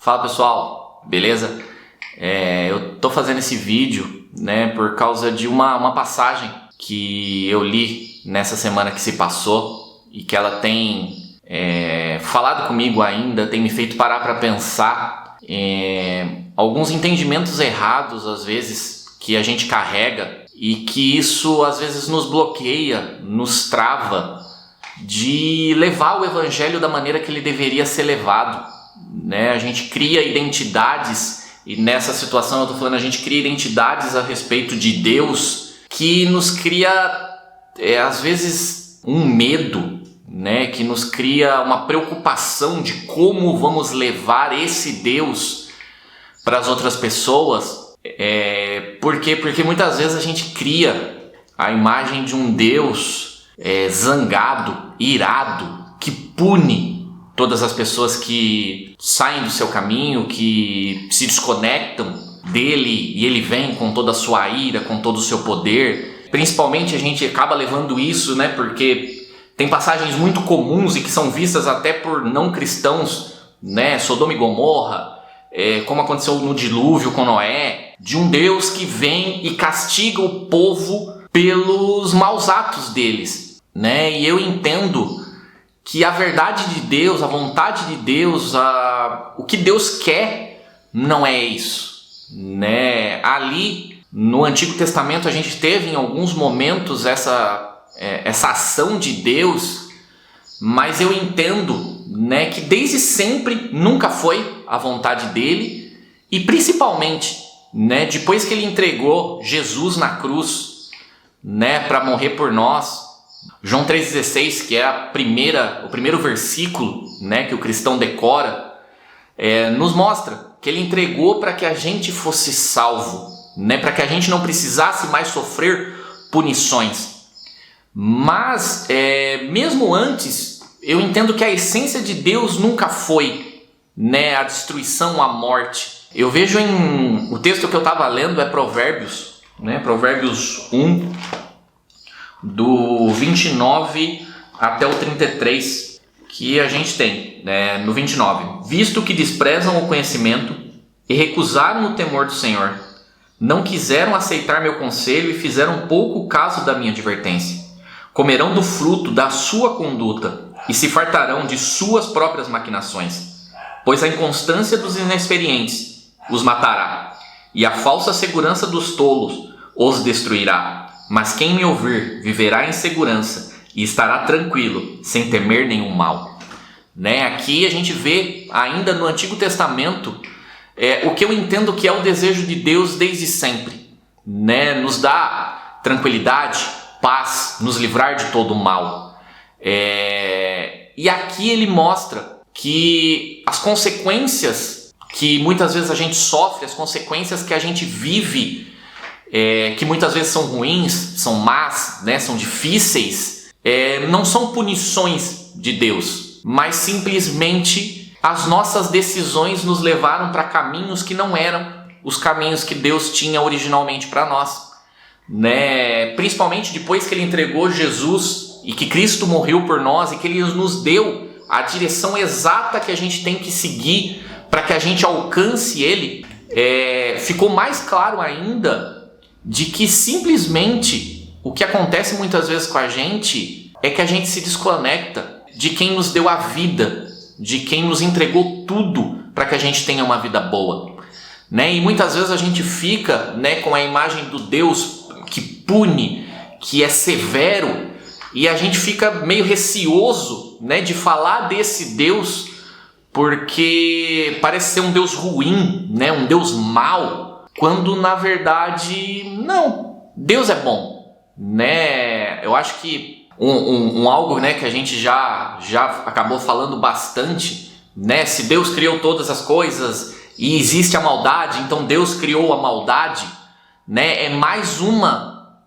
Fala pessoal, beleza? Eu tô fazendo esse vídeo, por causa de uma passagem que eu li nessa semana que se passou e que ela tem falado comigo ainda, tem me feito parar para pensar alguns entendimentos errados às vezes que a gente carrega e que isso às vezes nos bloqueia, nos trava de levar o evangelho da maneira que ele deveria ser levado. A gente cria identidades, e nessa situação eu estou falando, a gente cria identidades a respeito de Deus que nos cria, às vezes, um medo, que nos cria uma preocupação de como vamos levar esse Deus para as outras pessoas. Por quê? Porque muitas vezes a gente cria a imagem de um Deus zangado, irado, que pune todas as pessoas que saem do seu caminho, que se desconectam dele, e ele vem com toda a sua ira, com todo o seu poder. Principalmente a gente acaba levando isso, porque tem passagens muito comuns e que são vistas até por não cristãos, Sodoma e Gomorra, como aconteceu no dilúvio com Noé, de um Deus que vem e castiga o povo pelos maus atos deles, E eu entendo que a verdade de Deus, a vontade de Deus, o que Deus quer não é isso, Ali no Antigo Testamento a gente teve em alguns momentos essa ação de Deus, mas eu entendo, que desde sempre nunca foi a vontade dele, e principalmente, depois que ele entregou Jesus na cruz, para morrer por nós. João 3,16, que é o primeiro versículo, que o cristão decora, nos mostra que ele entregou para que a gente fosse salvo, para que a gente não precisasse mais sofrer punições. Mas, mesmo antes, eu entendo que a essência de Deus nunca foi a destruição, a morte. Eu vejo o texto que eu estava lendo é Provérbios, Provérbios 1, do 29 até o 33, que a gente tem, no 29. Visto que desprezam o conhecimento e recusaram o temor do Senhor, não quiseram aceitar meu conselho e fizeram pouco caso da minha advertência. Comerão do fruto da sua conduta e se fartarão de suas próprias maquinações, pois a inconstância dos inexperientes os matará, e a falsa segurança dos tolos os destruirá. Mas quem me ouvir viverá em segurança e estará tranquilo, sem temer nenhum mal. Aqui a gente vê, ainda no Antigo Testamento, o que eu entendo que é o desejo de Deus desde sempre. Nos dá tranquilidade, paz, nos livrar de todo o mal. E aqui ele mostra que as consequências que muitas vezes a gente sofre, as consequências que a gente vive, que muitas vezes são ruins, são más, são difíceis, não são punições de Deus, mas simplesmente as nossas decisões nos levaram para caminhos que não eram os caminhos que Deus tinha originalmente para nós, Principalmente depois que ele entregou Jesus e que Cristo morreu por nós e que ele nos deu a direção exata que a gente tem que seguir para que a gente alcance ele, ficou mais claro ainda de que simplesmente o que acontece muitas vezes com a gente é que a gente se desconecta de quem nos deu a vida, de quem nos entregou tudo para que a gente tenha uma vida boa, E muitas vezes a gente fica, com a imagem do Deus que pune, que é severo, e a gente fica meio receoso, de falar desse Deus, porque parece ser um Deus ruim, um Deus mau, quando na verdade não, Deus é bom, Eu acho que algo, que a gente já acabou falando bastante, se Deus criou todas as coisas e existe a maldade, então Deus criou a maldade, é mais uma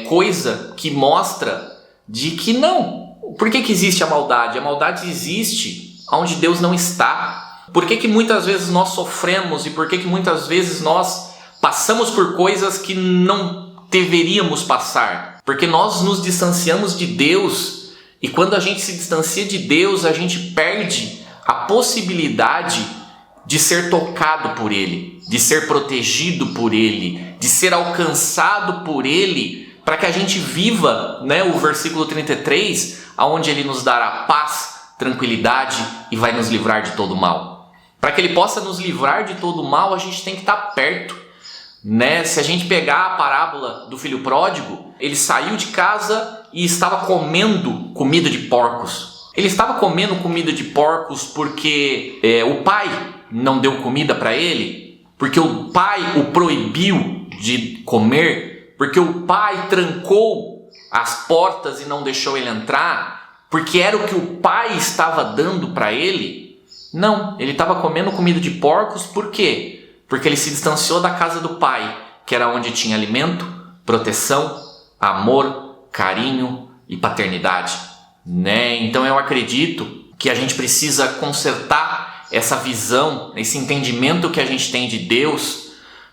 coisa que mostra de que não. Por que existe a maldade? A maldade existe onde Deus não está. Por que muitas vezes nós sofremos e por que muitas vezes nós passamos por coisas que não deveríamos passar? Porque nós nos distanciamos de Deus, e quando a gente se distancia de Deus, a gente perde a possibilidade de ser tocado por Ele, de ser protegido por Ele, de ser alcançado por Ele, para que a gente viva, né, o versículo 33, onde Ele nos dará paz, tranquilidade e vai nos livrar de todo mal. Para que Ele possa nos livrar de todo mal, a gente tem que estar perto, né? Se a gente pegar a parábola do filho pródigo, ele saiu de casa e estava comendo comida de porcos. Ele estava comendo comida de porcos porque o pai não deu comida para ele, porque o pai o proibiu de comer, porque o pai trancou as portas e não deixou ele entrar, porque era o que o pai estava dando para ele. Não, ele estava comendo comida de porcos. Por quê? Porque ele se distanciou da casa do pai, que era onde tinha alimento, proteção, amor, carinho e paternidade, né? Então eu acredito que a gente precisa consertar essa visão, esse entendimento que a gente tem de Deus,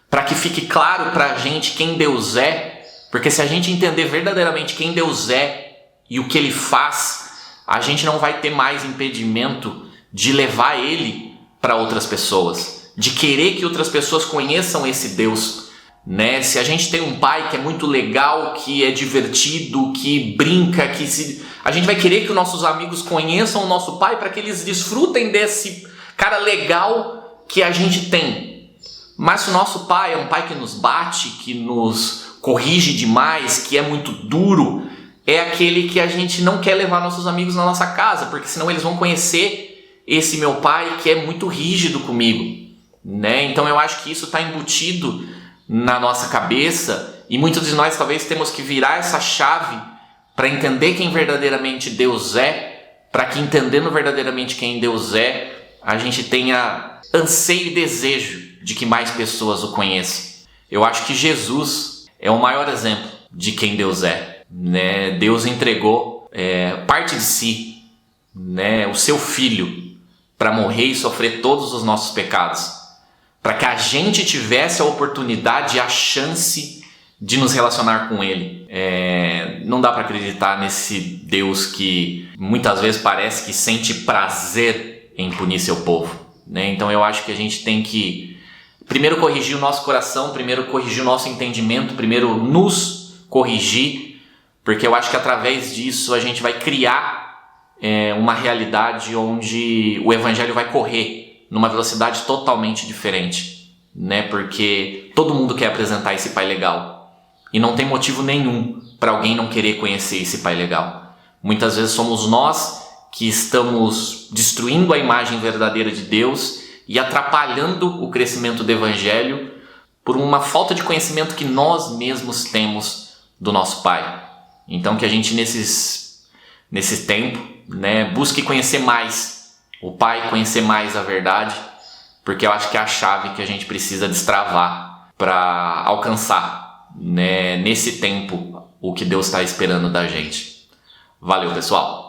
para que fique claro para a gente quem Deus é, porque se a gente entender verdadeiramente quem Deus é e o que Ele faz, a gente não vai ter mais impedimento de levar Ele para outras pessoas, de querer que outras pessoas conheçam esse Deus, né? Se a gente tem um pai que é muito legal, que é divertido, que brinca, a gente vai querer que os nossos amigos conheçam o nosso pai para que eles desfrutem desse cara legal que a gente tem. Mas se o nosso pai é um pai que nos bate, que nos corrige demais, que é muito duro, é aquele que a gente não quer levar nossos amigos na nossa casa, porque senão eles vão conhecer esse meu pai que é muito rígido comigo, né? Então eu acho que isso está embutido na nossa cabeça e muitos de nós talvez temos que virar essa chave para entender quem verdadeiramente Deus é, para que entendendo verdadeiramente quem Deus é, a gente tenha anseio e desejo de que mais pessoas o conheçam. Eu acho que Jesus é o maior exemplo de quem Deus é, né? Deus entregou parte de si, né? O seu Filho, para morrer e sofrer todos os nossos pecados, para que a gente tivesse a oportunidade e a chance de nos relacionar com Ele. Não dá para acreditar nesse Deus que muitas vezes parece que sente prazer em punir seu povo, né? Então eu acho que a gente tem que primeiro corrigir o nosso coração, primeiro corrigir o nosso entendimento, primeiro nos corrigir, porque eu acho que através disso a gente vai criar uma realidade onde o Evangelho vai correr numa velocidade totalmente diferente, né? Porque todo mundo quer apresentar esse pai legal e não tem motivo nenhum para alguém não querer conhecer esse pai legal. Muitas vezes somos nós que estamos destruindo a imagem verdadeira de Deus e atrapalhando o crescimento do Evangelho por uma falta de conhecimento que nós mesmos temos do nosso pai. Então que a gente nesse tempo, né, busque conhecer mais o Pai, conhecer mais a verdade, porque eu acho que é a chave que a gente precisa destravar para alcançar, né, nesse tempo o que Deus está esperando da gente. Valeu, pessoal!